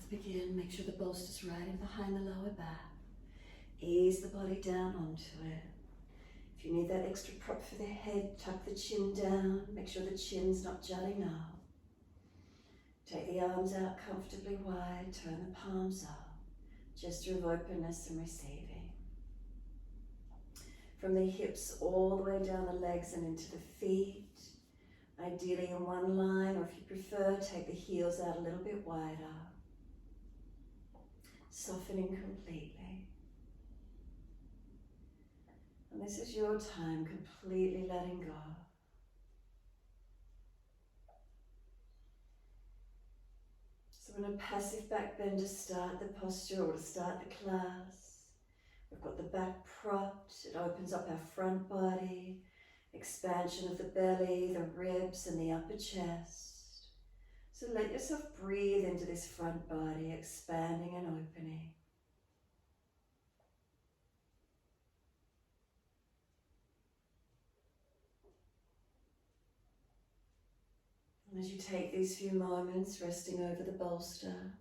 To begin, make sure the bolster's right in behind the lower back. Ease the body down onto it. If you need that extra prop for the head, tuck the chin down. Make sure the chin's not jutting up. Take the arms out comfortably wide, turn the palms up. Gesture of openness and receiving. From the hips all the way down the legs and into the feet. Ideally in one line, or if you prefer, take the heels out a little bit wider. Softening completely. And this is your time, completely letting go. So in a passive back bend to start the posture or to start the class, we've got the back propped, it opens up our front body, expansion of the belly, the ribs and the upper chest. So let yourself breathe into this front body, expanding and opening. And as you take these few moments, resting over the bolster,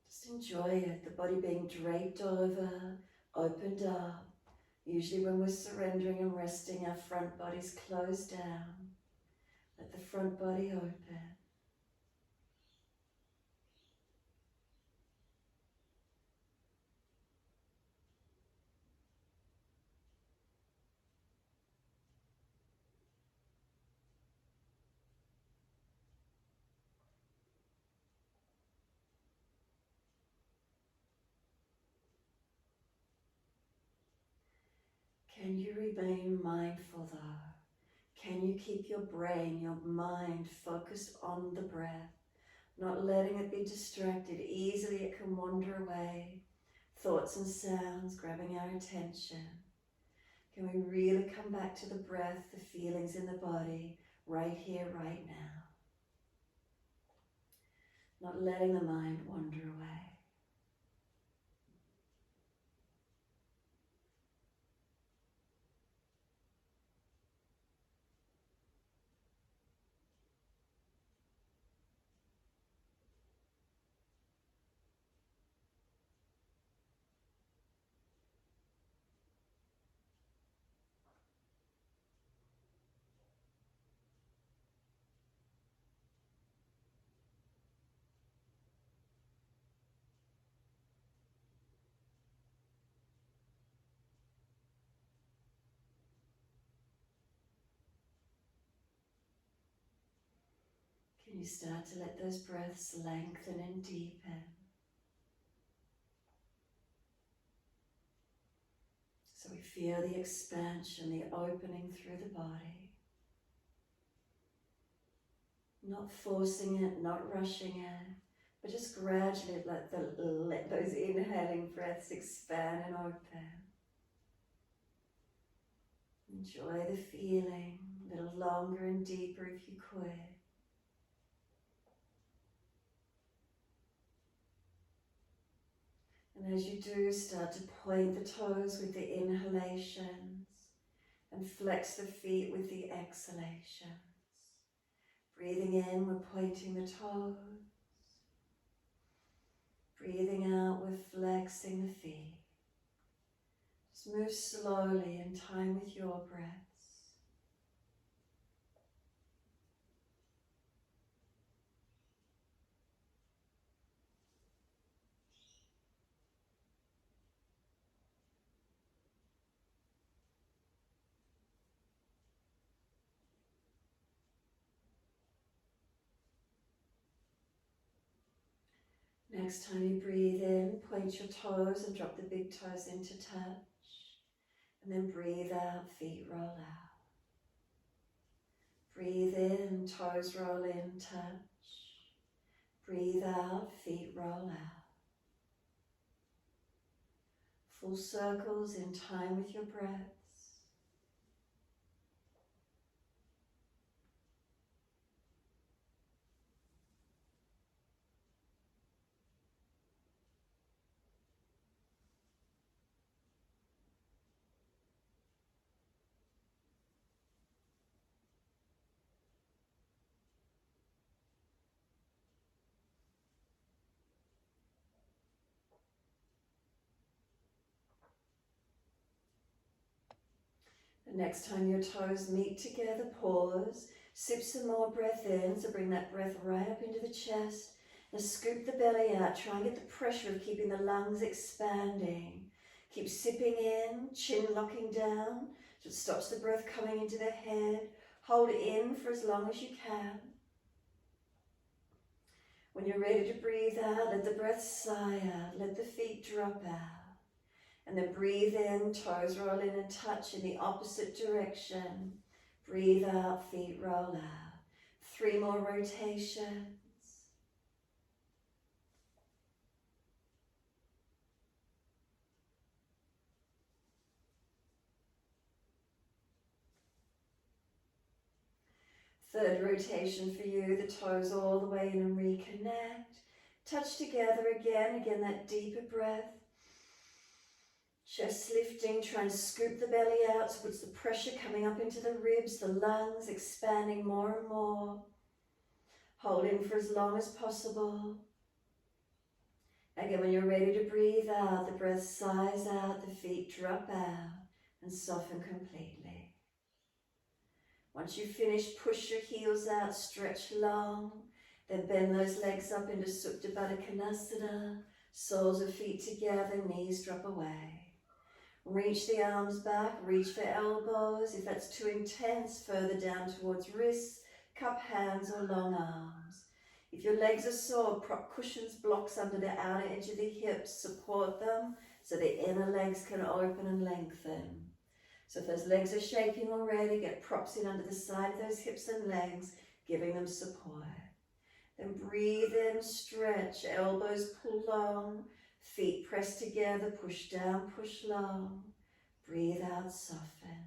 just enjoy it, the body being draped over, opened up. Usually when we're surrendering and resting, our front body's closed down. Let the front body open. Can you remain mindful though? Can you keep your brain, your mind focused on the breath, not letting it be distracted? Easily it can wander away, thoughts and sounds grabbing our attention. Can we really come back to the breath, the feelings in the body, right here, right now? Not letting the mind wander away. Can you start to let those breaths lengthen and deepen? So we feel the expansion, the opening through the body. Not forcing it, not rushing it, but just gradually let those inhaling breaths expand and open. Enjoy the feeling, a little longer and deeper if you could. And as you do, start to point the toes with the inhalations and flex the feet with the exhalations. Breathing in, we're pointing the toes. Breathing out, we're flexing the feet. Just move slowly in time with your breaths. Next time you breathe in, point your toes and drop the big toes into touch. And then breathe out, feet roll out. Breathe in, toes roll in, touch. Breathe out, feet roll out. Full circles in time with your breaths. The next time your toes meet together, pause. Sip some more breath in, so bring that breath right up into the chest. Now scoop the belly out. Try and get the pressure of keeping the lungs expanding. Keep sipping in, chin locking down, so it stops the breath coming into the head. Hold in for as long as you can. When you're ready to breathe out, let the breath sigh out. Let the feet drop out. And then breathe in, toes roll in and touch in the opposite direction. Breathe out, feet roll out. 3 more rotations. Third rotation for you, the toes all the way in and reconnect. Touch together again that deeper breath. Chest lifting, try and scoop the belly out so it's the pressure coming up into the ribs, the lungs expanding more and more. Hold in for as long as possible. Again, when you're ready to breathe out, the breath sighs out, the feet drop out and soften completely. Once you finish, push your heels out, stretch long, then bend those legs up into Supta Baddha Konasana, soles of feet together, knees drop away. Reach the arms back, reach for elbows. If that's too intense, further down towards wrists, cup hands or long arms. If your legs are sore, prop cushions, blocks under the outer edge of the hips, support them so the inner legs can open and lengthen. So if those legs are shaking already, get props in under the side of those hips and legs, giving them support. Then breathe in, stretch, elbows pull long, feet press together, push down, push long. Breathe out, soften.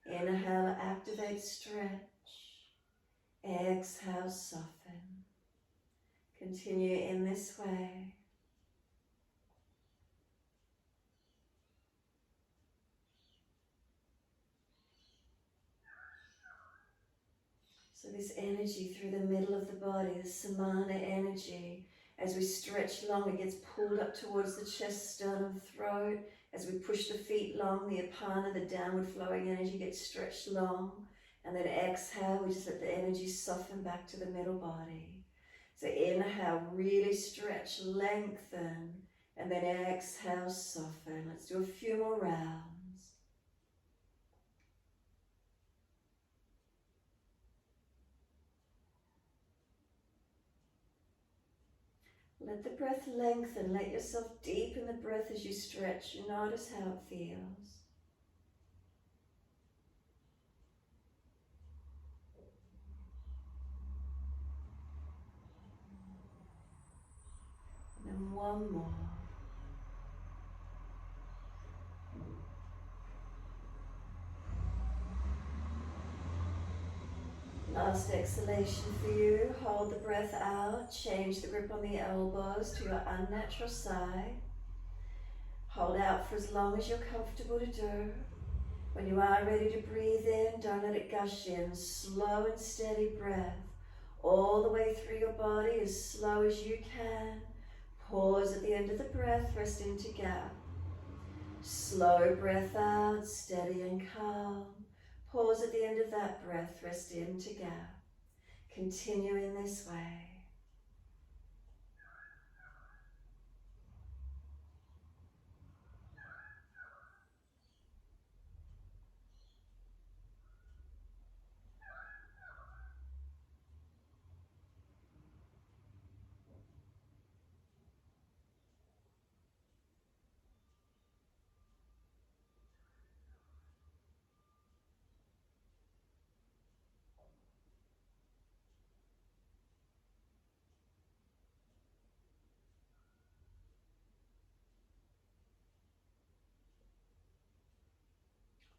Inhale, activate, stretch. Exhale, soften. Continue in this way. So this energy through the middle of the body, the samana energy, as we stretch long, it gets pulled up towards the chest, sternum, throat. As we push the feet long, the apana, the downward flowing energy gets stretched long. And then exhale, we just let the energy soften back to the middle body. So inhale, really stretch, lengthen. And then exhale, soften. Let's do a few more rounds. Let the breath lengthen. Let yourself deepen the breath as you stretch. Notice how it feels. And then one more. Last exhalation for you. Hold the breath out. Change the grip on the elbows to your unnatural side. Hold out for as long as you're comfortable to do. When you are ready to breathe in, don't let it gush in. Slow and steady breath all the way through your body, as slow as you can. Pause at the end of the breath, rest into gap. Slow breath out, steady and calm. Pause at the end of that breath, rest into gap. Continue in this way.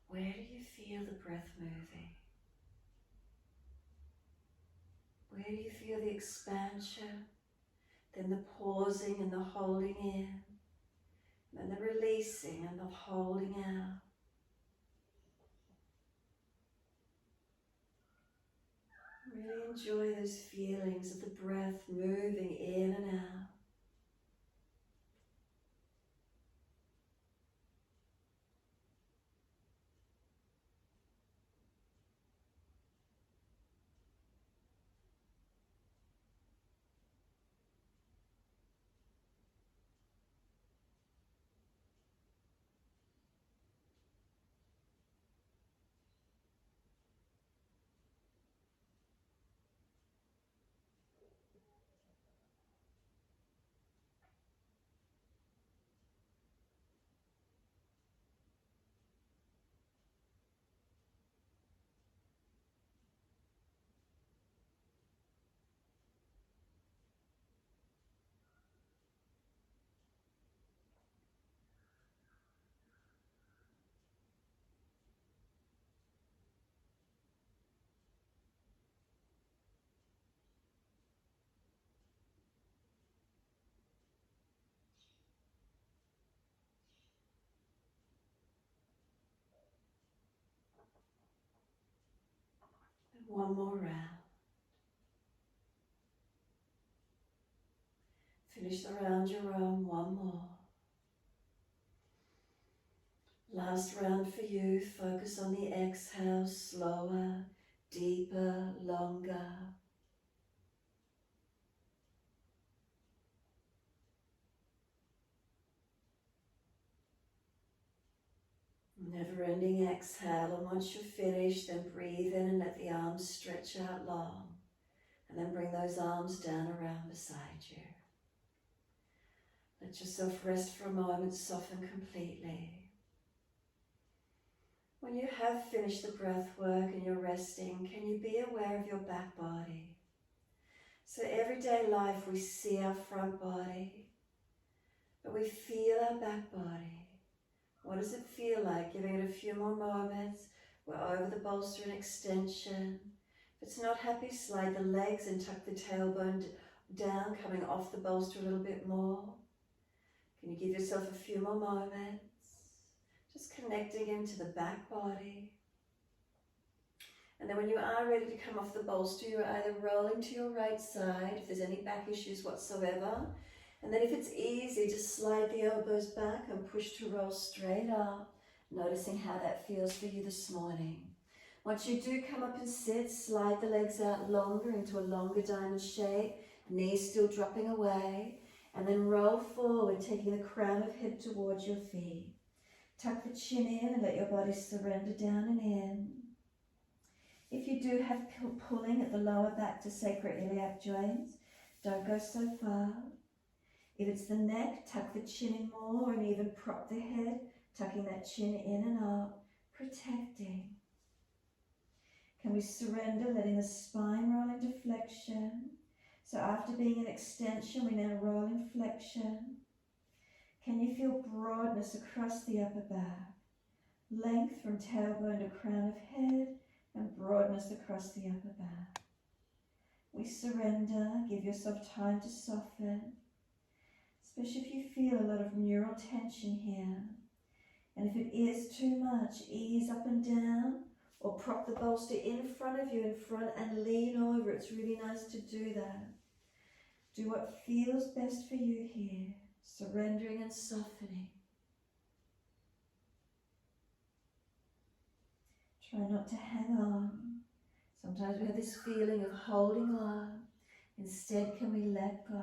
Where do you feel the breath moving? Where do you feel the expansion? Then the pausing and the holding in. Then the releasing and the holding out. Really enjoy those feelings of the breath moving in and out. One more round. Finish the round your own, one more. Last round for you. Focus on the exhale, slower, deeper, longer. Never-ending exhale, and once you're finished, then breathe in and let the arms stretch out long. And then bring those arms down around beside you. Let yourself rest for a moment, soften completely. When you have finished the breath work and you're resting, can you be aware of your back body? So everyday life we see our front body, but we feel our back body. What does it feel like? Giving it a few more moments. We're over the bolster and extension. If it's not happy, slide the legs and tuck the tailbone down, coming off the bolster a little bit more. Can you give yourself a few more moments? Just connecting into the back body. And then when you are ready to come off the bolster, you're either rolling to your right side, if there's any back issues whatsoever. And then if it's easy, just slide the elbows back and push to roll straight up, noticing how that feels for you this morning. Once you do come up and sit, slide the legs out longer into a longer diamond shape, knees still dropping away, and then roll forward, taking the crown of head towards your feet. Tuck the chin in and let your body surrender down and in. If you do have pulling at the lower back to sacroiliac joints, don't go so far. If it's the neck, tuck the chin in more and even prop the head, tucking that chin in and up, protecting. Can we surrender, letting the spine roll into flexion? So after being in extension, we now roll in flexion. Can you feel broadness across the upper back? Length from tailbone to crown of head, and broadness across the upper back. We surrender, give yourself time to soften, especially if you feel a lot of neural tension here. And if it is too much, ease up and down, or prop the bolster in front of you in front and lean over. It's really nice to do that. Do what feels best for you here, surrendering and softening. Try not to hang on. Sometimes we have this feeling of holding on. Instead, can we let go?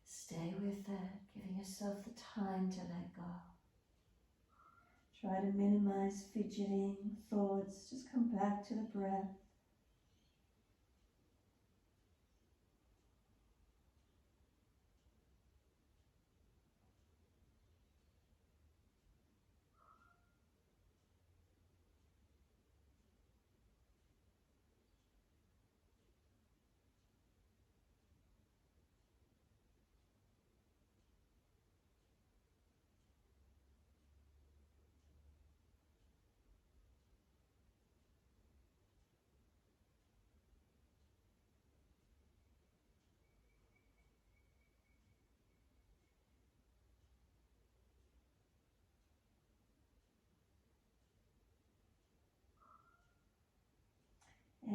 Stay with it, giving yourself the time to let go. Try to minimize fidgeting, thoughts, just come back to the breath.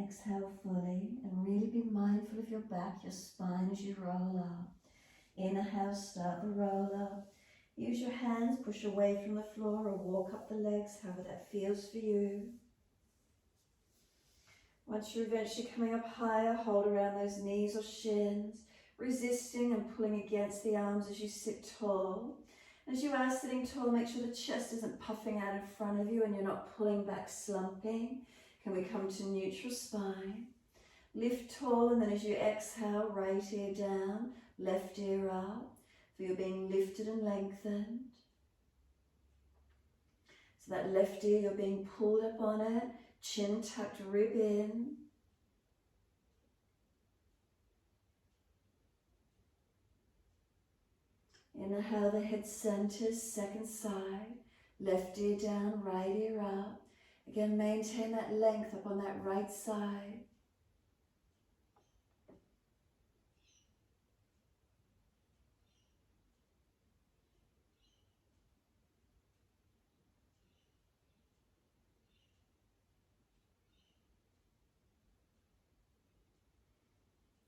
Exhale fully and really be mindful of your back, your spine as you roll up. Inhale, start the roll up. Use your hands, push away from the floor or walk up the legs, however that feels for you. Once you're eventually coming up higher, hold around those knees or shins, resisting and pulling against the arms as you sit tall. As you are sitting tall, make sure the chest isn't puffing out in front of you and you're not pulling back, slumping. Can we come to neutral spine? Lift tall, and then as you exhale, right ear down, left ear up. Feel being lifted and lengthened. So that left ear, you're being pulled up on it, chin tucked, rib in. Inhale, the head centers, second side, left ear down, right ear up. Again, maintain that length up on that right side.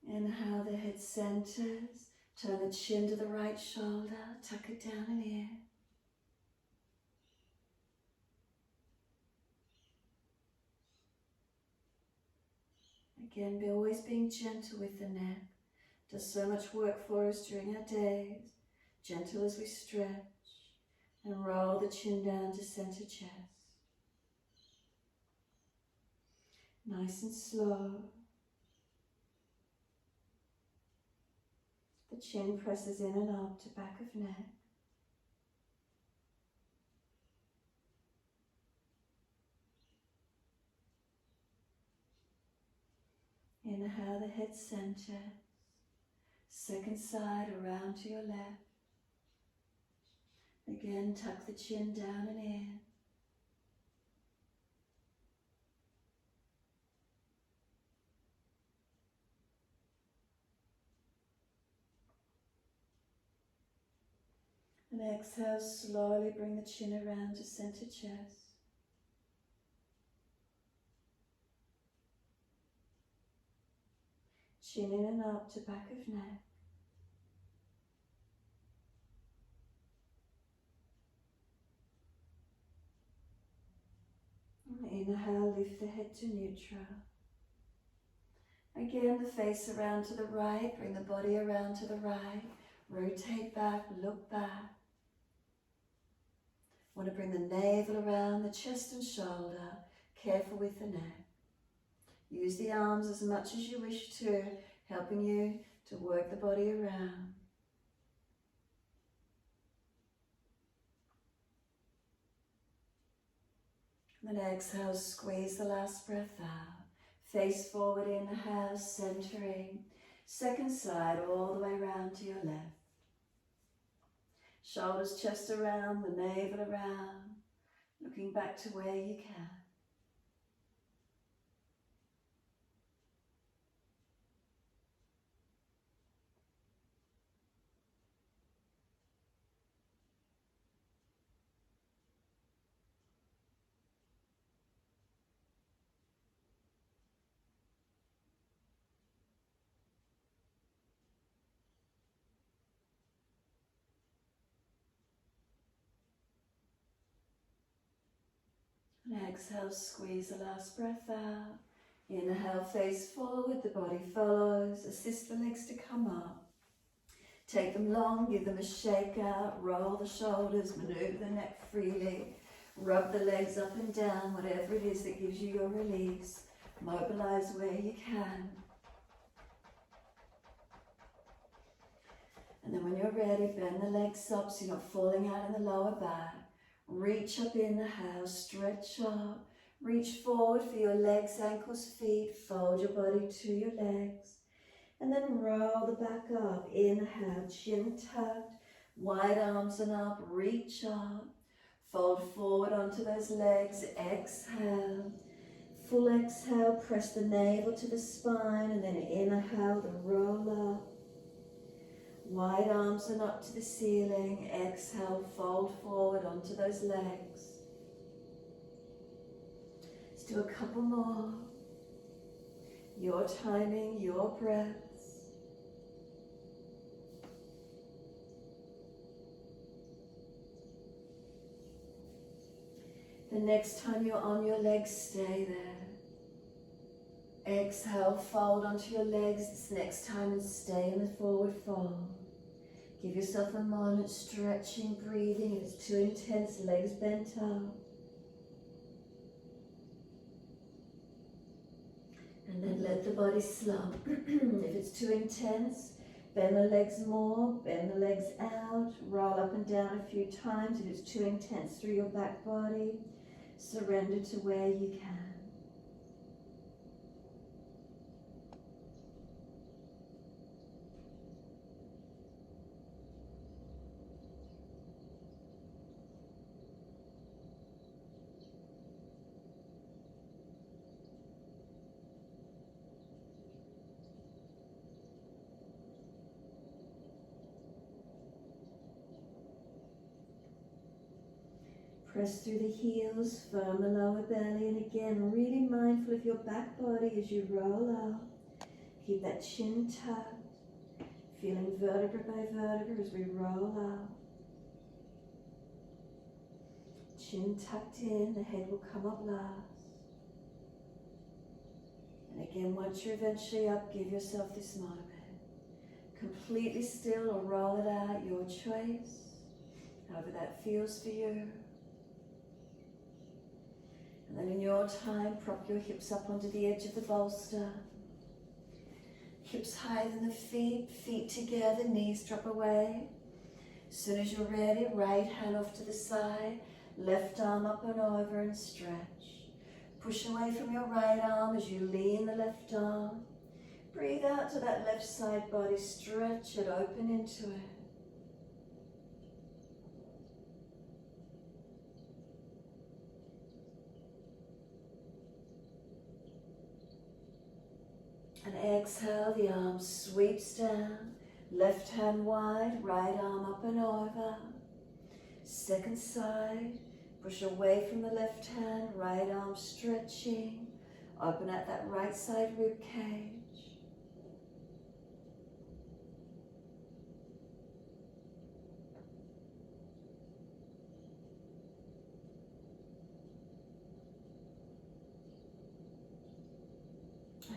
Inhale, the head centers, turn the chin to the right shoulder, tuck it down in here. Again, always being gentle with the neck. Does so much work for us during our days. Gentle as we stretch and roll the chin down to center chest. Nice and slow. The chin presses in and up to back of neck. Inhale, the head center. Second side around to your left. Again, tuck the chin down and in. And exhale, slowly bring the chin around to center chest. Chin in and up to back of neck. And inhale, lift the head to neutral. Again, the face around to the right, bring the body around to the right. Rotate back, look back. Want to bring the navel around the chest and shoulder. Careful with the neck. Use the arms as much as you wish to, helping you to work the body around. And then exhale, squeeze the last breath out. Face forward, inhale, centering. Second side, all the way around to your left. Shoulders, chest around, the navel around. Looking back to where you can. And exhale, squeeze the last breath out. Inhale, face forward, the body follows. Assist the legs to come up. Take them long, give them a shake out, roll the shoulders, maneuver the neck freely. Rub the legs up and down, whatever it is that gives you your release. Mobilize where you can. And then when you're ready, bend the legs up so you're not falling out in the lower back. Reach up, inhale, stretch up. Reach forward for your legs, ankles, feet. Fold your body to your legs. And then roll the back up. Inhale, chin tucked. Wide arms and up. Reach up. Fold forward onto those legs. Exhale. Full exhale. Press the navel to the spine. And then inhale the roll up. Wide arms and up to the ceiling. Exhale, fold forward onto those legs. Let's do a couple more. Your timing, your breaths. The next time you're on your legs, stay there. Exhale, fold onto your legs this next time and stay in the forward fold. Give yourself a moment stretching, breathing. If it's too intense, legs bent out. And then let the body slump. If it's too intense, bend the legs more, bend the legs out, roll up and down a few times. If it's too intense through your back body, surrender to where you can. Press through the heels, firm the lower belly, and again, really mindful of your back body as you roll out. Keep that chin tucked, feeling vertebra by vertebra as we roll out. Chin tucked in, the head will come up last. And again, once you're eventually up, give yourself this moment. Completely still or roll it out, your choice, however that feels for you. And then in your time, prop your hips up onto the edge of the bolster. Hips higher than the feet, feet together, knees drop away. As soon as you're ready, right hand off to the side, left arm up and over and stretch. Push away from your right arm as you lean the left arm. Breathe out to that left side body, stretch it, open into it. And exhale, the arm sweeps down, left hand wide, right arm up and over. Second side, push away from the left hand, right arm stretching. Open at that right side rib cage.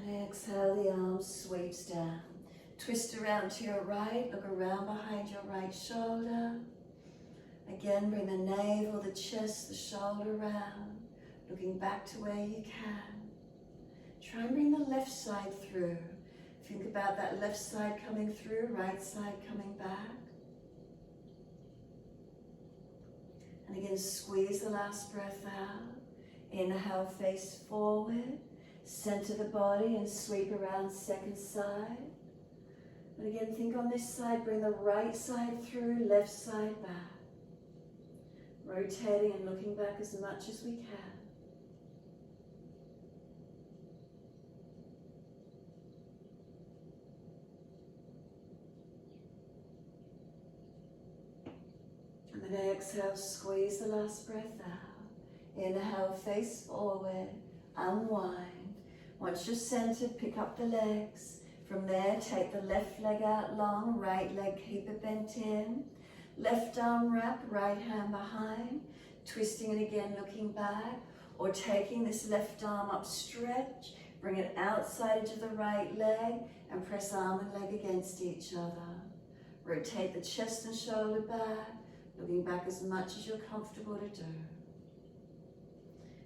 And exhale, the arm sweeps down. Twist around to your right, look around behind your right shoulder. Again, bring the navel, the chest, the shoulder round, looking back to where you can. Try and bring the left side through. Think about that left side coming through, right side coming back. And again, squeeze the last breath out. Inhale, face forward. Center the body and sweep around second side. And again, think on this side, bring the right side through, left side back. Rotating and looking back as much as we can. And then exhale, squeeze the last breath out. Inhale, face forward, unwind. Once you're centered, pick up the legs. From there, take the left leg out long, right leg keep it bent in. Left arm wrap, right hand behind. Twisting it again, looking back. Or taking this left arm up, stretch. Bring it outside edge of the right leg and press arm and leg against each other. Rotate the chest and shoulder back, looking back as much as you're comfortable to do.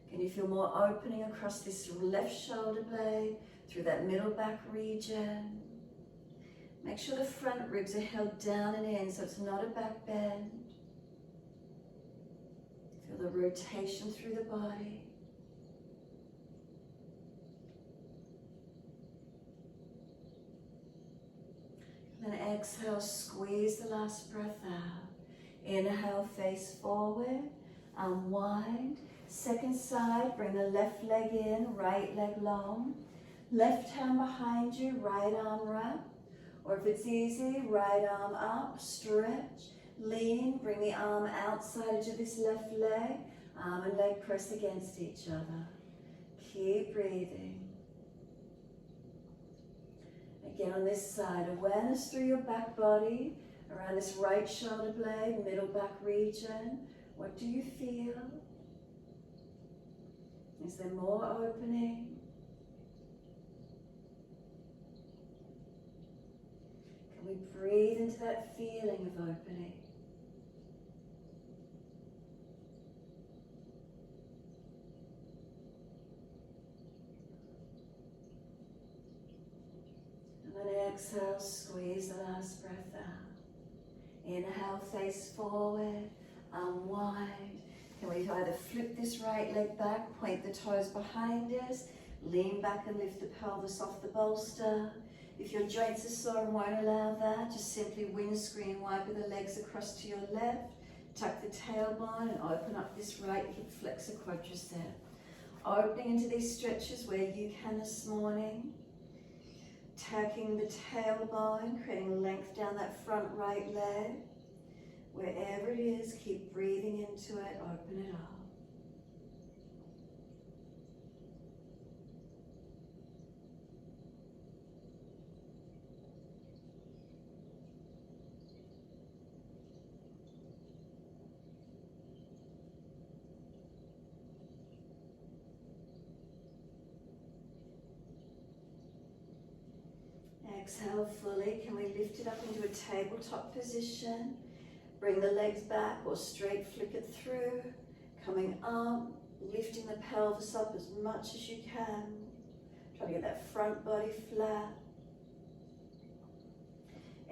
Can you feel more opening across this left shoulder blade, through that middle back region? Make sure the front ribs are held down and in so it's not a back bend. Feel the rotation through the body. And then exhale, squeeze the last breath out. Inhale, face forward, unwind. Second side, bring the left leg in, right leg long. Left hand behind you, right arm wrap. Or if it's easy, right arm up, stretch, lean, bring the arm outside edge of this left leg. Arm and leg press against each other. Keep breathing. Again on this side, awareness through your back body, around this right shoulder blade, middle back region. What do you feel? Is there more opening? Can we breathe into that feeling of opening? And then exhale, squeeze the last breath out. Inhale, face forward, unwind. Can we either flip this right leg back, point the toes behind us, lean back and lift the pelvis off the bolster. If your joints are sore and won't allow that, just simply windscreen wipe with the legs across to your left, tuck the tailbone and open up this right hip flexor quadricep. Opening into these stretches where you can this morning. Tucking the tailbone, creating length down that front right leg. Wherever it is, keep breathing into it, open it up. Exhale fully. Can we lift it up into a tabletop position? Bring the legs back or straight flick it through. Coming up, lifting the pelvis up as much as you can. Try to get that front body flat.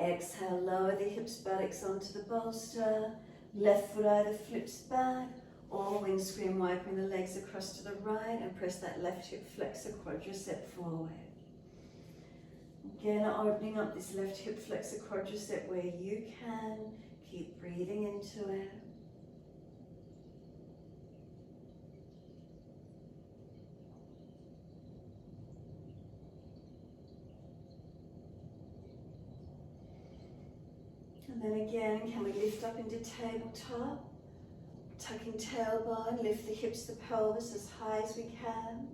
Exhale, lower the hips, buttocks onto the bolster. Left foot either flips back or windscreen wiping the legs across to the right and press that left hip flexor quadricep forward. Again, opening up this left hip flexor quadricep where you can. Keep breathing into it. And then again, can we lift up into tabletop? Tucking tailbone, lift the hips, the pelvis as high as we can.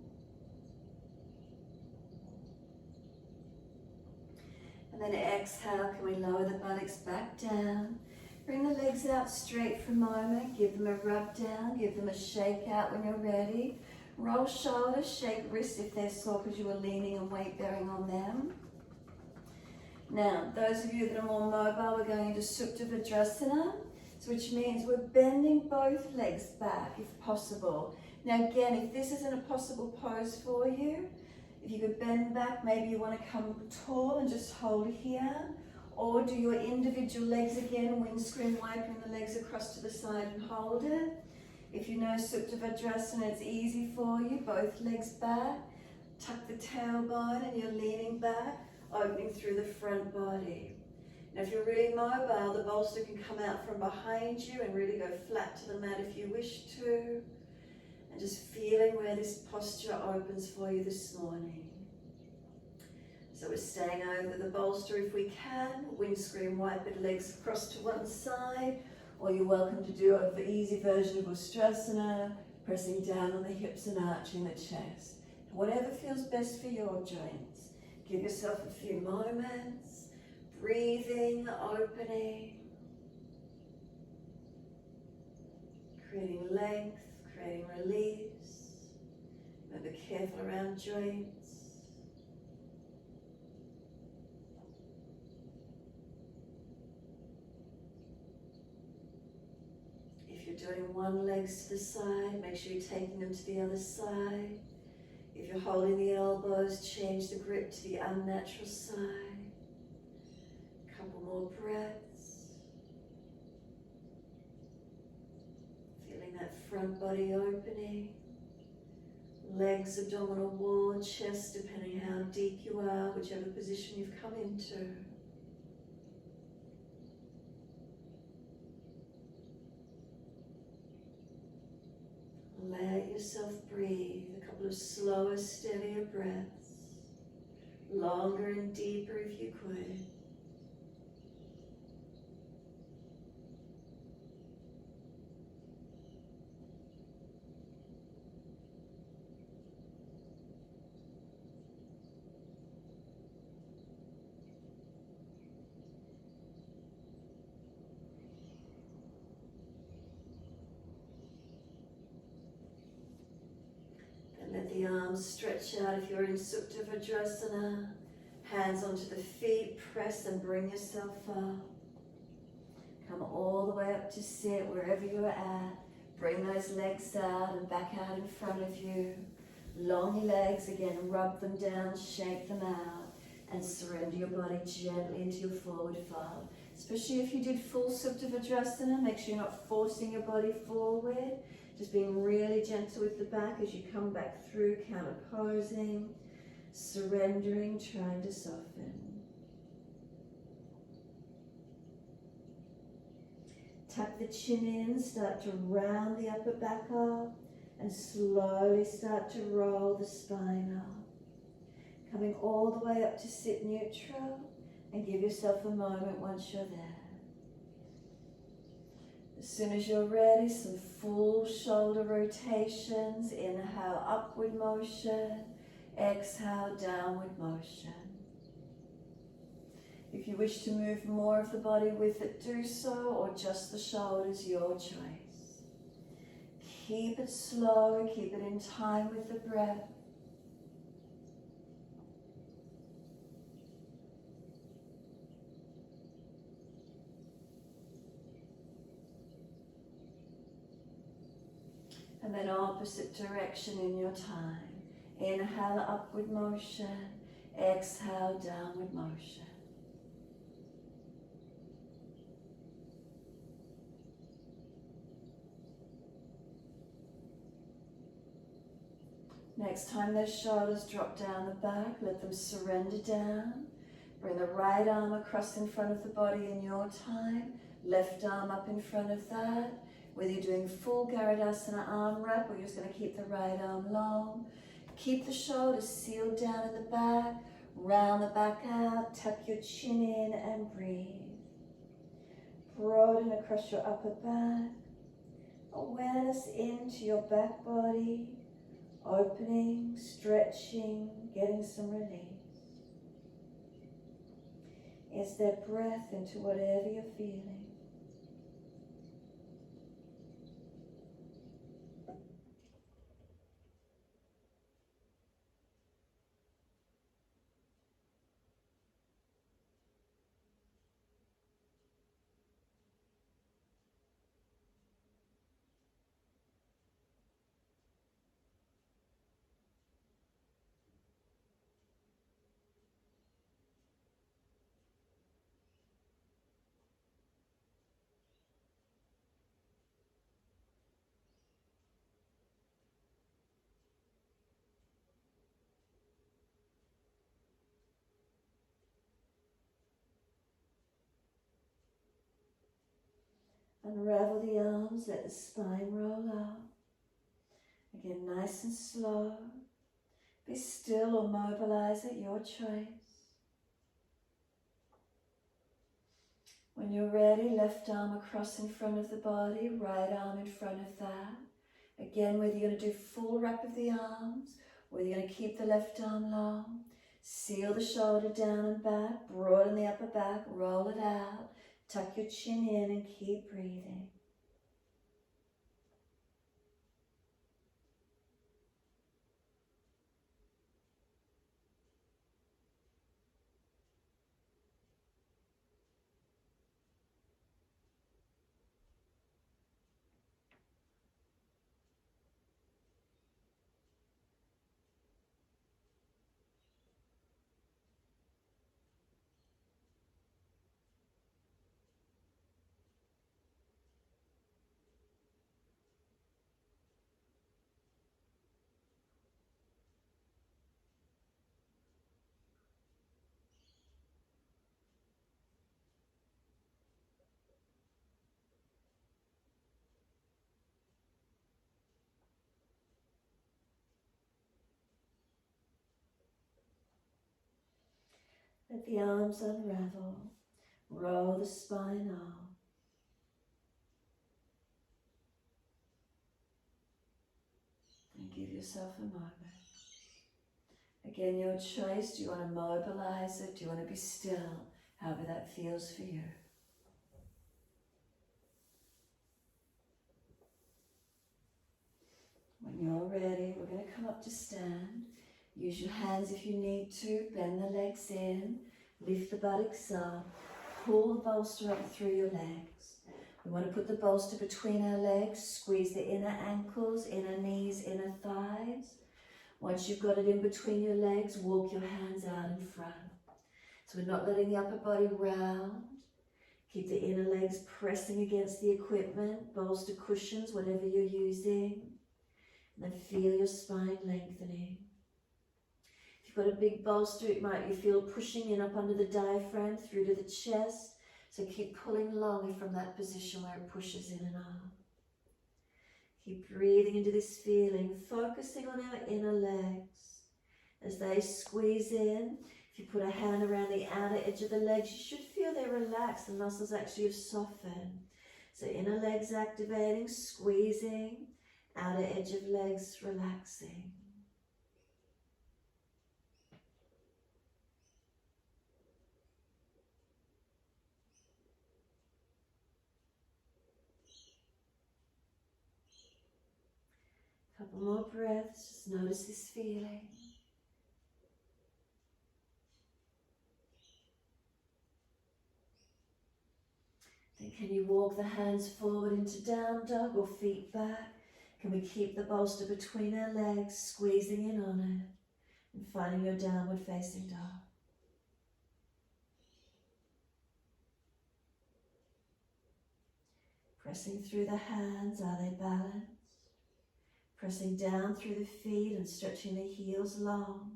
And then exhale, can we lower the buttocks back down? Bring the legs out straight for a moment. Give them a rub down, give them a shake out when you're ready. Roll shoulders, shake wrists if they're sore because you were leaning and weight bearing on them. Now, those of you that are more mobile, we're going into Supta Vajrasana, which means we're bending both legs back if possible. Now again, if this isn't a possible pose for you, if you could bend back, maybe you want to come tall and just hold here, or do your individual legs again, windscreen wiping the legs across to the side and hold it. If you know Supta Vajrasana, it's easy for you, both legs back, tuck the tailbone and you're leaning back, opening through the front body. Now if you're really mobile, the bolster can come out from behind you and really go flat to the mat if you wish to. And just feeling where this posture opens for you this morning. So we're staying over the bolster if we can, windscreen wipe the legs across to one side, or you're welcome to do an easy version of Ustrasana, pressing down on the hips and arching the chest. Whatever feels best for your joints. Give yourself a few moments, breathing, opening, creating length, creating release. Remember, careful around joints. If you're doing one leg to the side, make sure you're taking them to the other side. If you're holding the elbows, change the grip to the unnatural side. A couple more breaths. Feeling that front body opening. Legs, abdominal wall, chest, depending how deep you are, whichever position you've come into. Let yourself breathe. A couple of slower, steadier breaths. Longer and deeper if you could. the arms stretch out if you're in Supta Vajrasana. Hands onto the feet, press and bring yourself up. Come all the way up to sit wherever you're at. Bring those legs out and back out in front of you. Long your legs again, rub them down, shake them out, and surrender your body gently into your forward fold. Especially if you did full Supta Vajrasana, make sure you're not forcing your body forward. Just being really gentle with the back as you come back through, counter posing, surrendering, trying to soften. Tap the chin in, start to round the upper back up, and slowly start to roll the spine up. Coming all the way up to sit neutral, and give yourself a moment once you're there. As soon as you're ready, some full shoulder rotations. Inhale, upward motion. Exhale, downward motion. If you wish to move more of the body with it, do so, or just the shoulders, your choice. Keep it slow, keep it in time with the breath. And then opposite direction in your time. Inhale, upward motion. Exhale, downward motion. Next time those shoulders drop down the back, let them surrender down. Bring the right arm across in front of the body in your time. Left arm up in front of that. Whether you're doing full Garudasana arm wrap or you're just going to keep the right arm long. Keep the shoulders sealed down in the back. Round the back out. Tuck your chin in and breathe. Broaden across your upper back. Awareness into your back body. Opening, stretching, getting some release. Is there breath into whatever you're feeling? Unravel the arms, let the spine roll up. Again, nice and slow. Be still or mobilize at your choice. When you're ready, left arm across in front of the body, right arm in front of that. Again, whether you're going to do full wrap of the arms, whether you're going to keep the left arm long, seal the shoulder down and back, broaden the upper back, roll it out, tuck your chin in and keep breathing. Let the arms unravel, roll the spine up. And give yourself a moment. Again, your choice. Do you want to mobilize it? Do you want to be still? However that feels for you. When When you're ready, we're going to come up to stand. Use your hands if you need to. Bend the legs in. Lift the buttocks up. Pull the bolster up through your legs. We want to put the bolster between our legs. Squeeze the inner ankles, inner knees, inner thighs. Once you've got it in between your legs, walk your hands out in front. So we're not letting the upper body round. Keep the inner legs pressing against the equipment, bolster cushions, whatever you're using. And then feel your spine lengthening. If you've got a big bolster, it might you feel pushing in up under the diaphragm through to the chest. So keep pulling longer from that position where it pushes in and out. Keep breathing into this feeling, focusing on our inner legs. As they squeeze in, if you put a hand around the outer edge of the legs, you should feel they're relaxed. The muscles actually have softened. So inner legs activating, squeezing, outer edge of legs relaxing. Couple more breaths, just notice this feeling. Then can you walk the hands forward into down dog or feet back? Can we keep the bolster between our legs, squeezing in on it, and finding your downward facing dog? Pressing through the hands, are they balanced? Pressing down through the feet and stretching the heels long.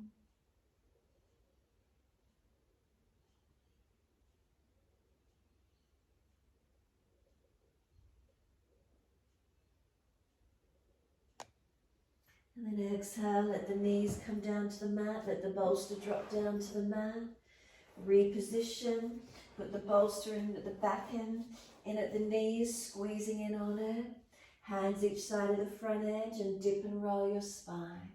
And then exhale, let the knees come down to the mat, let the bolster drop down to the mat. Reposition, put the bolster in at the back end, in at the knees, squeezing in on it. Hands each side of the front edge and dip and roll your spine.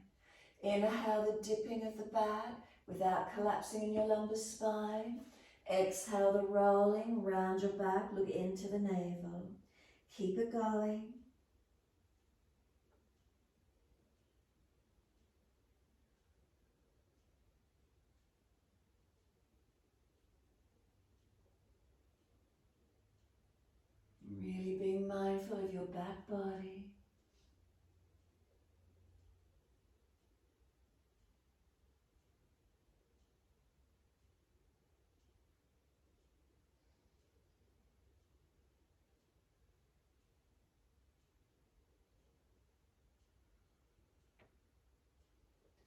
Inhale the dipping of the back without collapsing in your lumbar spine. Exhale the rolling, round your back, look into the navel. Keep it going. Really being mindful of your back body.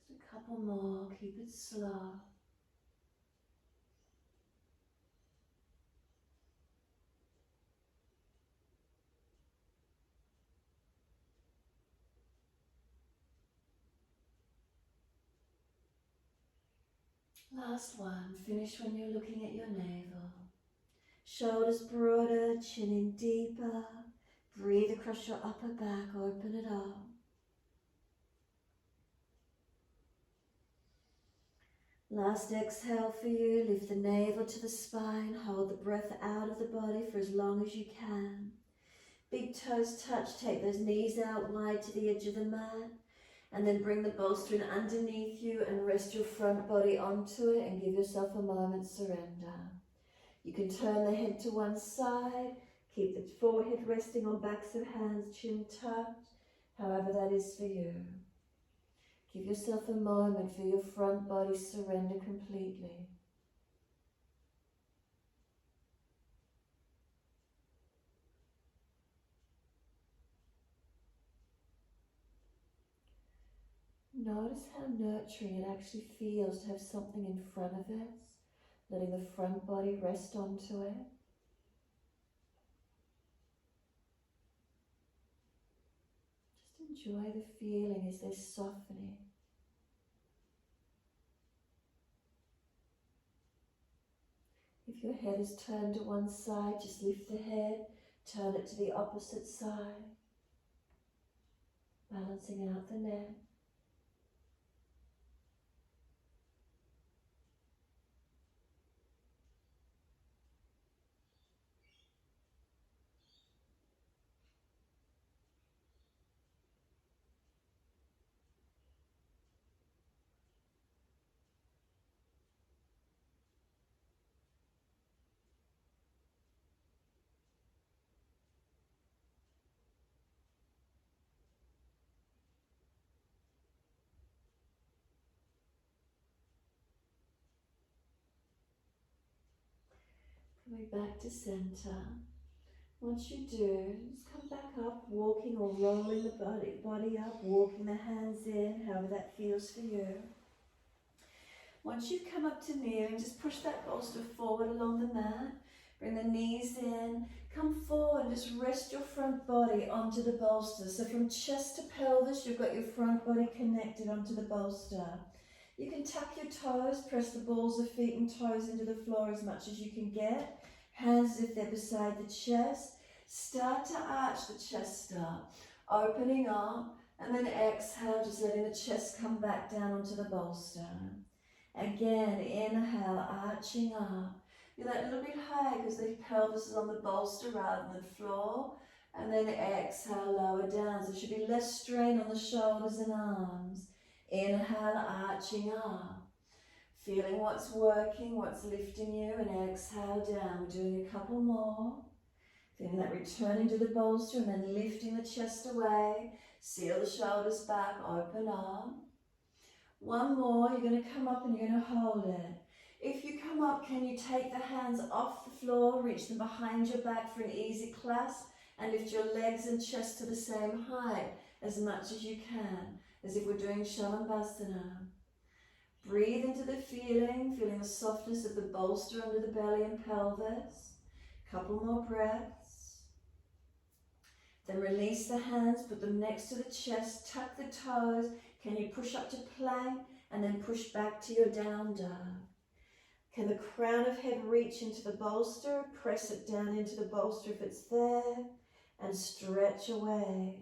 Just a couple more, keep it slow. Last one, finish when you're looking at your navel. Shoulders broader, chin in deeper. Breathe across your upper back, open it up. Last exhale for you, lift the navel to the spine, hold the breath out of the body for as long as you can. Big toes touch, take those knees out wide to the edge of the mat, and then bring the bolster in underneath you and rest your front body onto it and give yourself a moment's surrender. You can turn the head to one side, keep the forehead resting on backs of hands, chin tucked, however that is for you. Give yourself a moment for your front body surrender completely. Notice how nurturing it actually feels to have something in front of us, letting the front body rest onto it. Just enjoy the feeling as they're softening. If your head is turned to one side, just lift the head, turn it to the opposite side, balancing out the neck. Coming back to center. Once you do, just come back up, walking or rolling the body up, walking the hands in, however that feels for you. Once you've come up to kneeling, just push that bolster forward along the mat. Bring the knees in, come forward and just rest your front body onto the bolster. So from chest to pelvis, you've got your front body connected onto the bolster. You can tuck your toes, press the balls of feet and toes into the floor as much as you can get. Hands as if they're beside the chest. Start to arch the chest up, opening up, and then exhale, just letting the chest come back down onto the bolster. Again, inhale, arching up. Feel that a little bit higher because the pelvis is on the bolster rather than floor. And then exhale, lower down. So there should be less strain on the shoulders and arms. Inhale, arching up. Feeling what's working, what's lifting you, and exhale down. We're doing a couple more. Feeling that returning to the bolster and then lifting the chest away. Seal the shoulders back, open up. One more, you're going to come up and you're going to hold it. If you come up, can you take the hands off the floor, reach them behind your back for an easy clasp, and lift your legs and chest to the same height as much as you can, as if we're doing Shalabhasana. Breathe into the feeling the softness of the bolster under the belly and pelvis. Couple more breaths. Then release the hands, put them next to the chest, tuck the toes. Can you push up to plank and then push back to your down dog? Can the crown of head reach into the bolster? Press it down into the bolster if it's there and stretch away.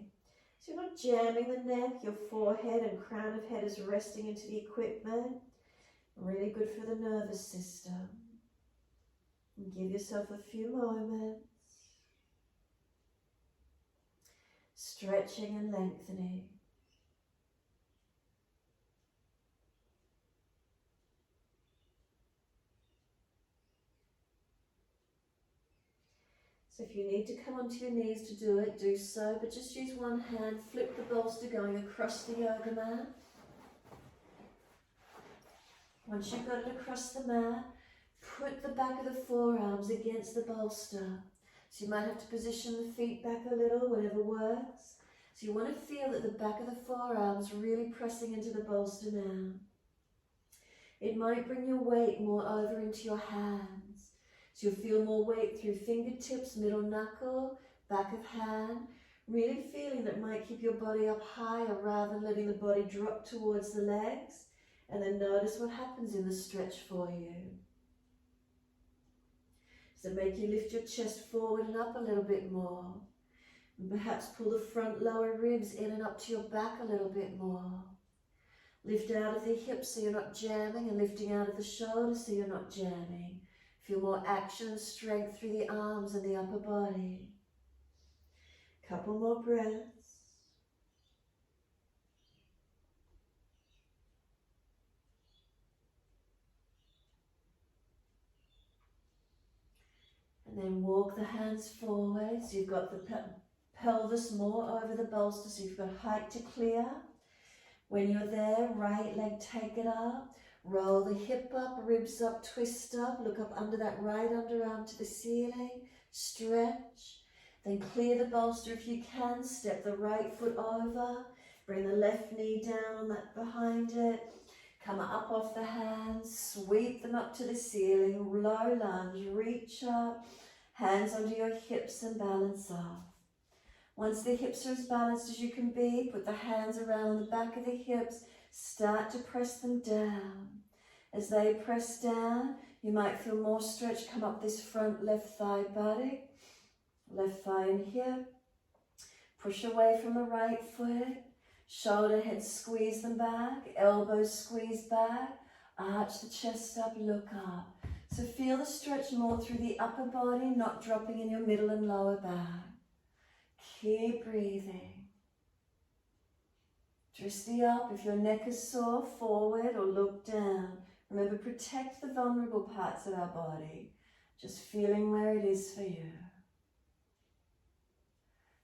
So you're not jamming the neck, your forehead and crown of head is resting into the equipment. Really good for the nervous system. And give yourself a few moments. Stretching and lengthening. So if you need to come onto your knees to do it, do so, but just use one hand, flip the bolster going across the yoga mat. Once you've got it across the mat, put the back of the forearms against the bolster. So you might have to position the feet back a little, whatever works. So you want to feel that the back of the forearms really pressing into the bolster now. It might bring your weight more over into your hands. So you'll feel more weight through fingertips, middle knuckle, back of hand. Really feeling that might keep your body up higher rather than letting the body drop towards the legs. And then notice what happens in the stretch for you. So make you lift your chest forward and up a little bit more. And perhaps pull the front lower ribs in and up to your back a little bit more. Lift out of the hips so you're not jamming, and lifting out of the shoulders so you're not jamming. Feel more action and strength through the arms and the upper body. Couple more breaths. And then walk the hands forward so you've got the pelvis more over the bolster, so you've got height to clear. When you're there, right leg take it up. Roll the hip up, ribs up, twist up, look up under that right underarm to the ceiling, stretch. Then clear the bolster if you can, step the right foot over, bring the left knee down on that behind it, come up off the hands, sweep them up to the ceiling, low lunge, reach up, hands onto your hips and balance off. Once the hips are as balanced as you can be, put the hands around the back of the hips, start to press them down. As they press down, you might feel more stretch come up this front left thigh buttock, left thigh and hip. Push away from the right foot, shoulder heads squeeze them back, elbows squeeze back, arch the chest up, look up. So feel the stretch more through the upper body, not dropping in your middle and lower back. Keep breathing. Twist the up. If your neck is sore, forward or look down. Remember, protect the vulnerable parts of our body. Just feeling where it is for you.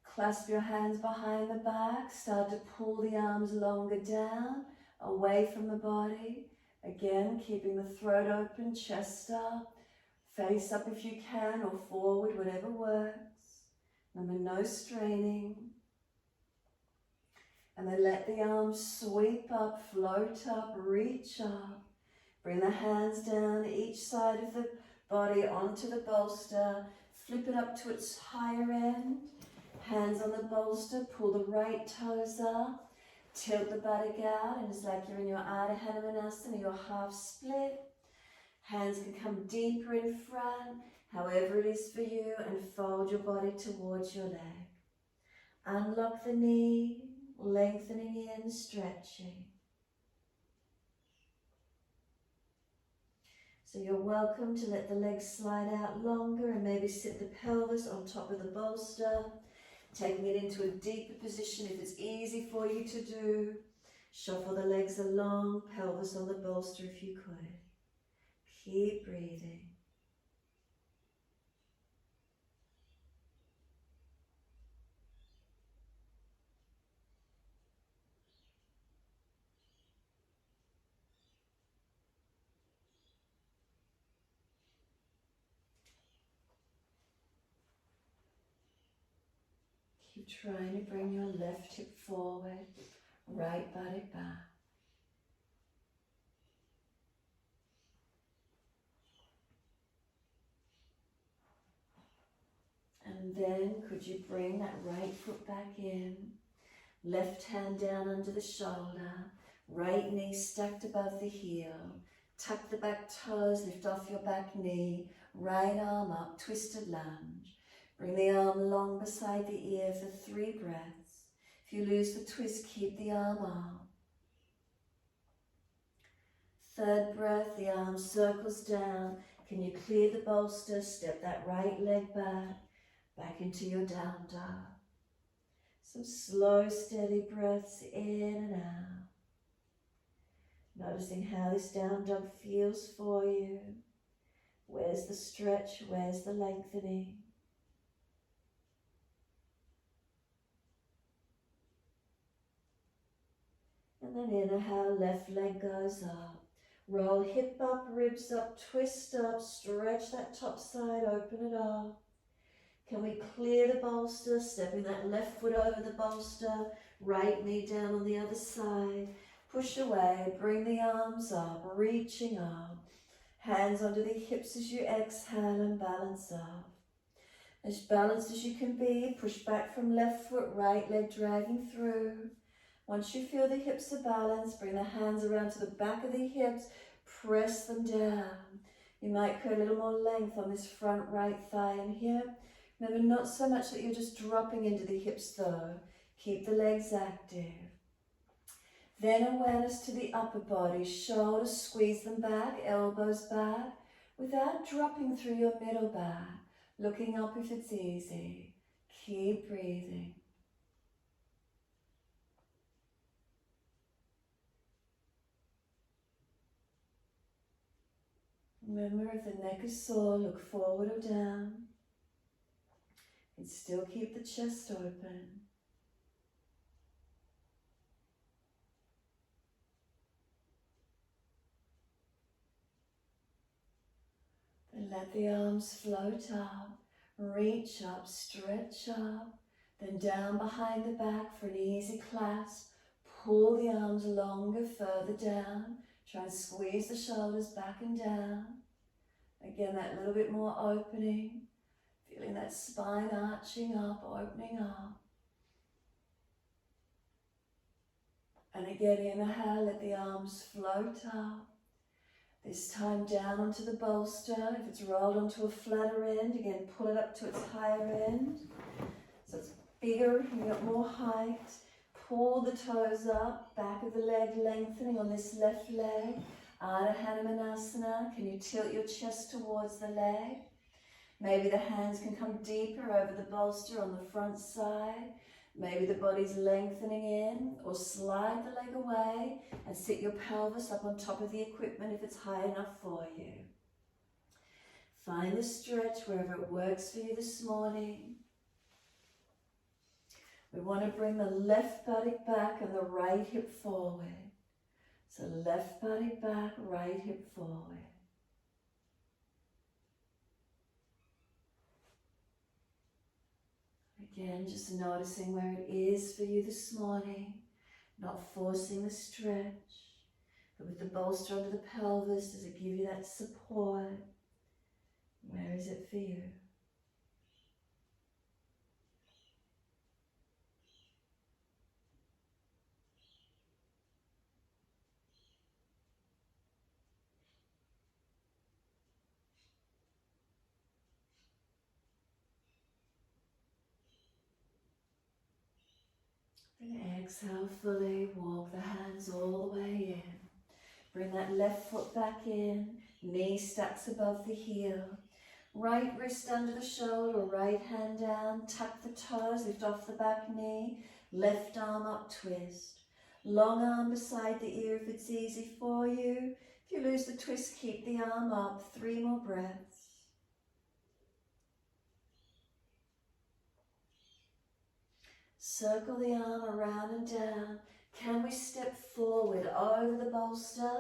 Clasp your hands behind the back. Start to pull the arms longer down, away from the body. Again, keeping the throat open, chest up. Face up if you can, or forward, whatever works. Remember, no straining. And then let the arms sweep up, float up, reach up. Bring the hands down each side of the body onto the bolster. Flip it up to its higher end. Hands on the bolster, pull the right toes up. Tilt the buttock out, and it's like you're in your Ardha Hanumanasana, your half split. Hands can come deeper in front, however it is for you, and fold your body towards your leg. Unlock the knee, lengthening in, stretching. So you're welcome to let the legs slide out longer and maybe sit the pelvis on top of the bolster, taking it into a deeper position if it's easy for you to do. Shuffle the legs along, pelvis on the bolster if you could. Keep breathing. Keep trying to bring your left hip forward, right buttock back. And then could you bring that right foot back in, left hand down under the shoulder, right knee stacked above the heel, tuck the back toes, lift off your back knee, right arm up, twisted lunge. Bring the arm long beside the ear for 3 breaths. If you lose the twist, keep the arm up. 3rd breath, the arm circles down. Can you clear the bolster, step that right leg back into your down dog. Some slow, steady breaths in and out. Noticing how this down dog feels for you. Where's the stretch? Where's the lengthening? And then inhale, left leg goes up. Roll hip up, ribs up, twist up, stretch that top side, open it up. Can we clear the bolster, stepping that left foot over the bolster, right knee down on the other side. Push away, bring the arms up, reaching up. Hands onto the hips as you exhale and balance up. As balanced as you can be, push back from left foot, right leg dragging through. Once you feel the hips are balanced, bring the hands around to the back of the hips, press them down. You might create a little more length on this front right thigh and hip. Remember, not so much that you're just dropping into the hips though. Keep the legs active. Then awareness to the upper body, shoulders, squeeze them back, elbows back, without dropping through your middle back. Looking up if it's easy. Keep breathing. Remember, if the neck is sore, look forward or down. And still keep the chest open. Then let the arms float up, reach up, stretch up, then down behind the back for an easy clasp. Pull the arms longer, further down. Try and squeeze the shoulders back and down. Again, that little bit more opening. Feeling that spine arching up, opening up. And again, inhale, let the arms float up. This time down onto the bolster. If it's rolled onto a flatter end, again, pull it up to its higher end. So it's bigger, you got more height. Pull the toes up, back of the leg lengthening on this left leg. Ardha Hanumanasana. Can you tilt your chest towards the leg? Maybe the hands can come deeper over the bolster on the front side. Maybe the body's lengthening in, or slide the leg away and sit your pelvis up on top of the equipment if it's high enough for you. Find the stretch wherever it works for you this morning. We want to bring the left buttock back and the right hip forward. So left buttock back, right hip forward. Again, just noticing where it is for you this morning, not forcing the stretch, but with the bolster under the pelvis, does it give you that support? Where is it for you? Then exhale fully, walk the hands all the way in. Bring that left foot back in, knee stacks above the heel. Right wrist under the shoulder, right hand down, tuck the toes, lift off the back knee, left arm up, twist. Long arm beside the ear if it's easy for you. If you lose the twist, keep the arm up. 3 more breaths. Circle the arm around and down. Can we step forward over the bolster?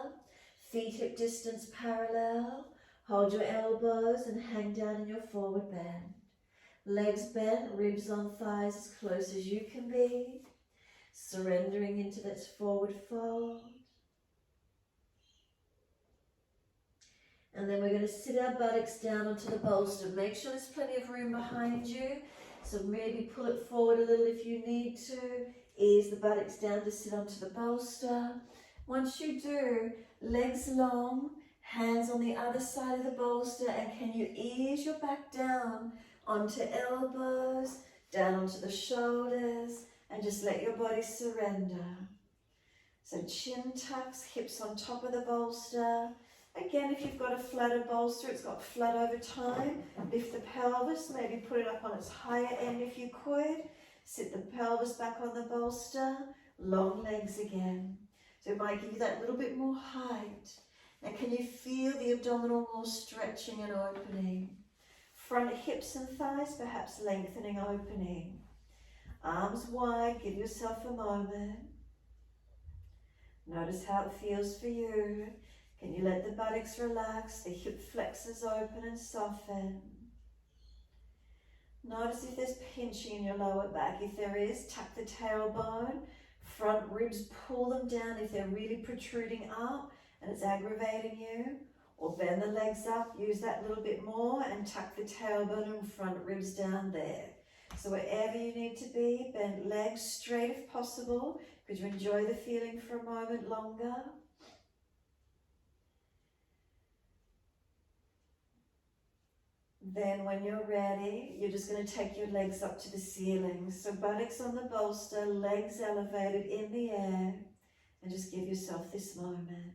Feet hip distance parallel. Hold your elbows and hang down in your forward bend. Legs bent, ribs on thighs as close as you can be. Surrendering into that forward fold. And then we're going to sit our buttocks down onto the bolster. Make sure there's plenty of room behind you. So maybe pull it forward a little if you need to. Ease the buttocks down to sit onto the bolster. Once you do, legs long, hands on the other side of the bolster, and can you ease your back down onto elbows, down onto the shoulders, and just let your body surrender. So chin tucks, hips on top of the bolster. Again, if you've got a flatter bolster, it's got flat over time. Lift the pelvis, maybe put it up on its higher end if you could. Sit the pelvis back on the bolster. Long legs again. So it might give you that little bit more height. Now can you feel the abdominal wall stretching and opening? Front hips and thighs perhaps lengthening, opening. Arms wide, give yourself a moment. Notice how it feels for you. Can you let the buttocks relax, the hip flexors open and soften? Notice if there's pinching in your lower back. If there is, tuck the tailbone. Front ribs, pull them down if they're really protruding up and it's aggravating you. Or bend the legs up, use that little bit more and tuck the tailbone and front ribs down there. So wherever you need to be, bend legs straight if possible. Could you enjoy the feeling for a moment longer? Then when you're ready, you're just going to take your legs up to the ceiling. So buttocks on the bolster, legs elevated in the air, and just give yourself this moment.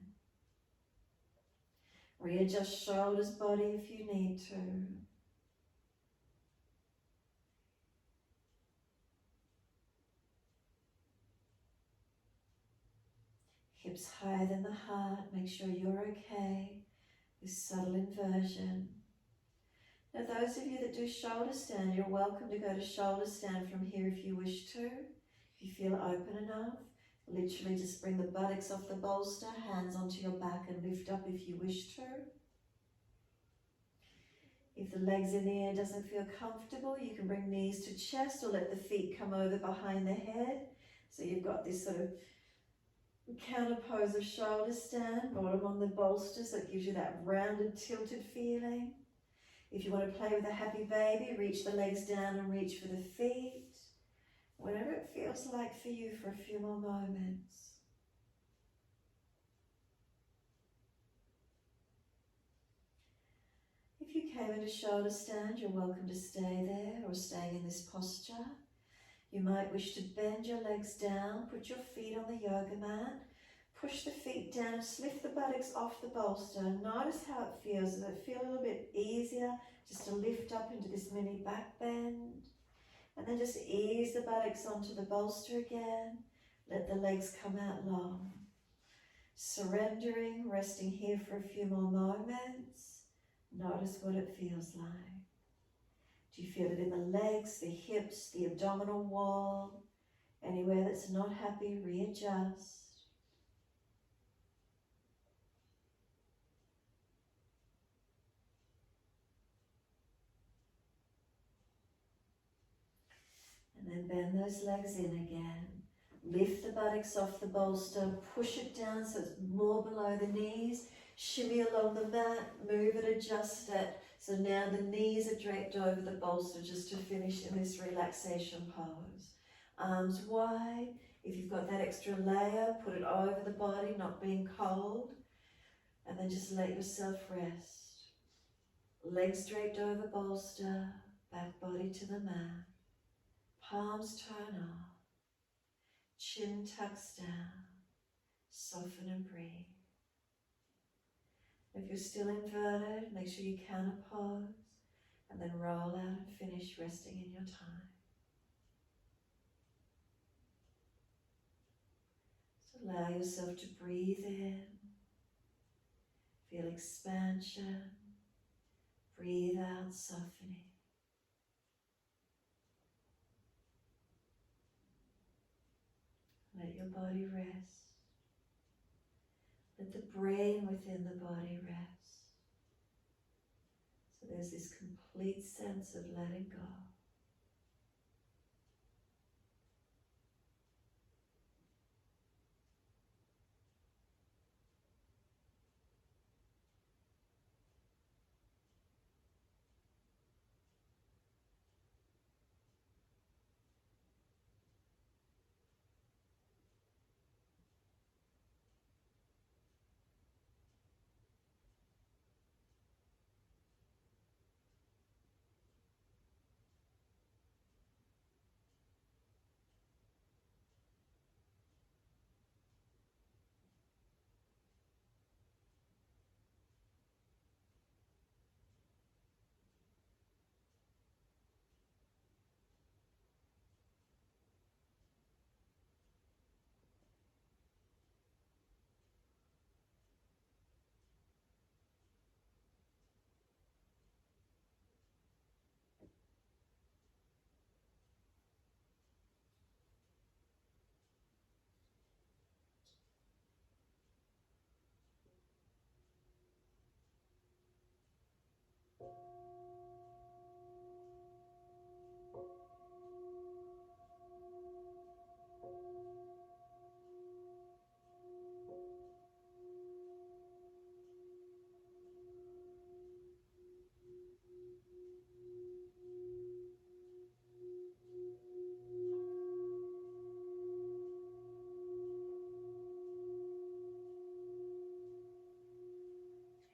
Readjust shoulders, body if you need to. Hips higher than the heart, make sure you're okay. This subtle inversion. Now those of you that do shoulder stand, you're welcome to go to shoulder stand from here if you wish to. If you feel open enough, literally just bring the buttocks off the bolster, hands onto your back and lift up if you wish to. If the legs in the air doesn't feel comfortable, you can bring knees to chest or let the feet come over behind the head. So you've got this sort of counter pose of shoulder stand, bottom on the bolster, so it gives you that rounded, tilted feeling. If you want to play with a happy baby, reach the legs down and reach for the feet. Whatever it feels like for you for a few more moments. If you came into shoulder stand, you're welcome to stay there or staying in this posture. You might wish to bend your legs down, put your feet on the yoga mat, push the feet down, just lift the buttocks off the bolster. Notice how it feels. Does it feel a little bit easier just to lift up into this mini back bend? And then just ease the buttocks onto the bolster again. Let the legs come out long. Surrendering, resting here for a few more moments. Notice what it feels like. Do you feel it in the legs, the hips, the abdominal wall? Anywhere that's not happy, readjust. then bend those legs in again. Lift the buttocks off the bolster, push it down so it's more below the knees. Shimmy along the mat, move it, adjust it. So now the knees are draped over the bolster just to finish in this relaxation pose. Arms wide. If you've got that extra layer, put it over the body, not being cold. And then just let yourself rest. Legs draped over bolster, back body to the mat. Palms turn off. Chin tucks down. Soften and breathe. If you're still inverted, make sure you counter pose and then roll out and finish resting in your time. So allow yourself to breathe in, feel expansion, breathe out, softening. Let your body rest. Let the brain within the body rest. So there's this complete sense of letting go.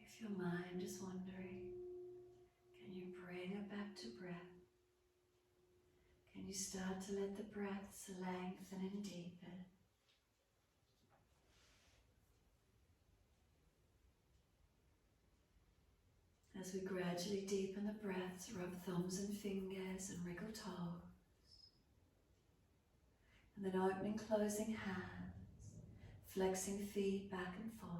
If your mind is wandering, can you bring it back to breath? Can you start to let the breaths lengthen and deepen? As we gradually deepen the breaths, rub thumbs and fingers and wriggle toes. And then opening, closing hands, flexing feet back and forth.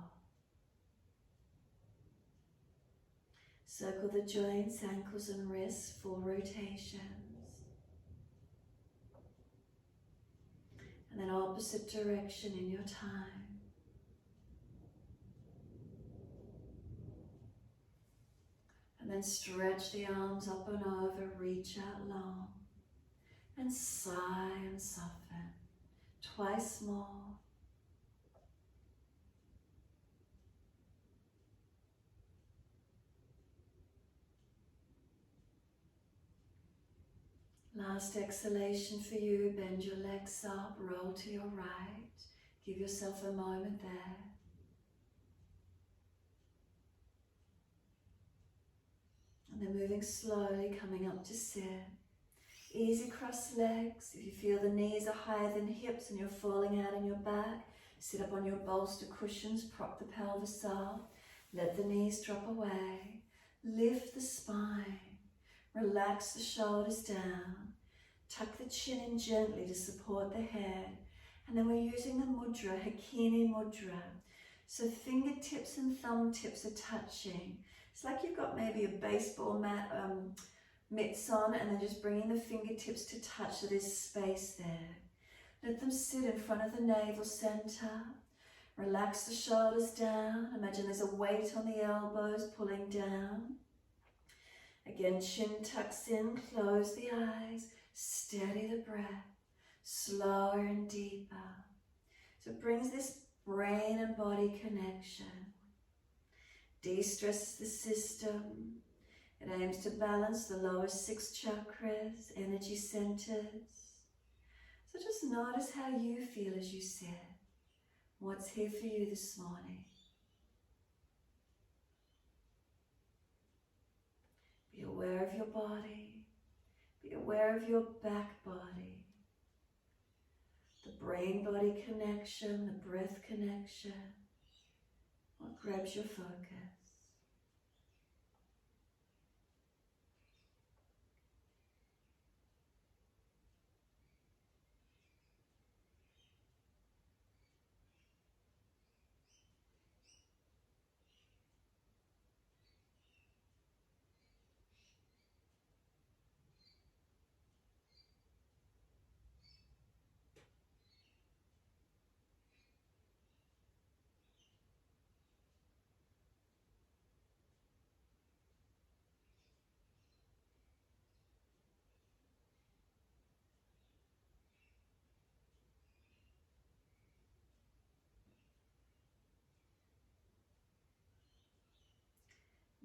Circle the joints, ankles and wrists, full rotations. And then opposite direction in your time. And then stretch the arms up and over, reach out long. And sigh and soften. Twice more. Last exhalation for you, bend your legs up, roll to your right. Give yourself a moment there. And then moving slowly, coming up to sit. Easy cross legs. If you feel the knees are higher than hips and you're falling out in your back, sit up on your bolster cushions, prop the pelvis up. Let the knees drop away. Lift the spine. Relax the shoulders down. Tuck the chin in gently to support the head. And then we're using the mudra, Hakini mudra. So fingertips and thumb tips are touching. It's like you've got maybe a baseball mat, mitts on, and then just bringing the fingertips to touch so there's space there. Let them sit in front of the navel center. Relax the shoulders down. Imagine there's a weight on the elbows pulling down. Again, chin tucks in, close the eyes. Steady the breath, slower and deeper. So it brings this brain and body connection. De-stresses the system. It aims to balance the lower 6 chakras, energy centers. So just notice how you feel as you sit. What's here for you this morning? Be aware of your body. Be aware of your back body. The brain-body connection, the breath connection. What grabs your focus?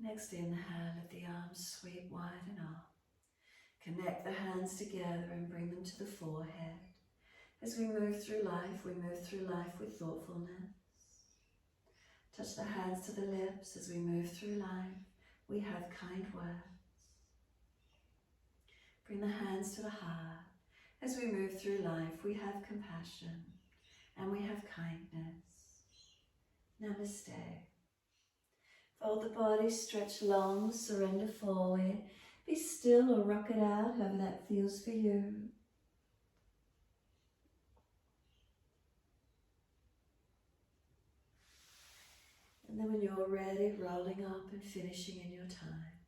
Next, inhale, let the arms sweep wide and up. Connect the hands together and bring them to the forehead. As we move through life with thoughtfulness. Touch the hands to the lips as we move through life. We have kind words. Bring the hands to the heart. As we move through life, we have compassion and we have kindness. Namaste. Fold the body, stretch long, surrender forward. Be still or rock it out, however that feels for you. And then when you're ready, rolling up and finishing in your time.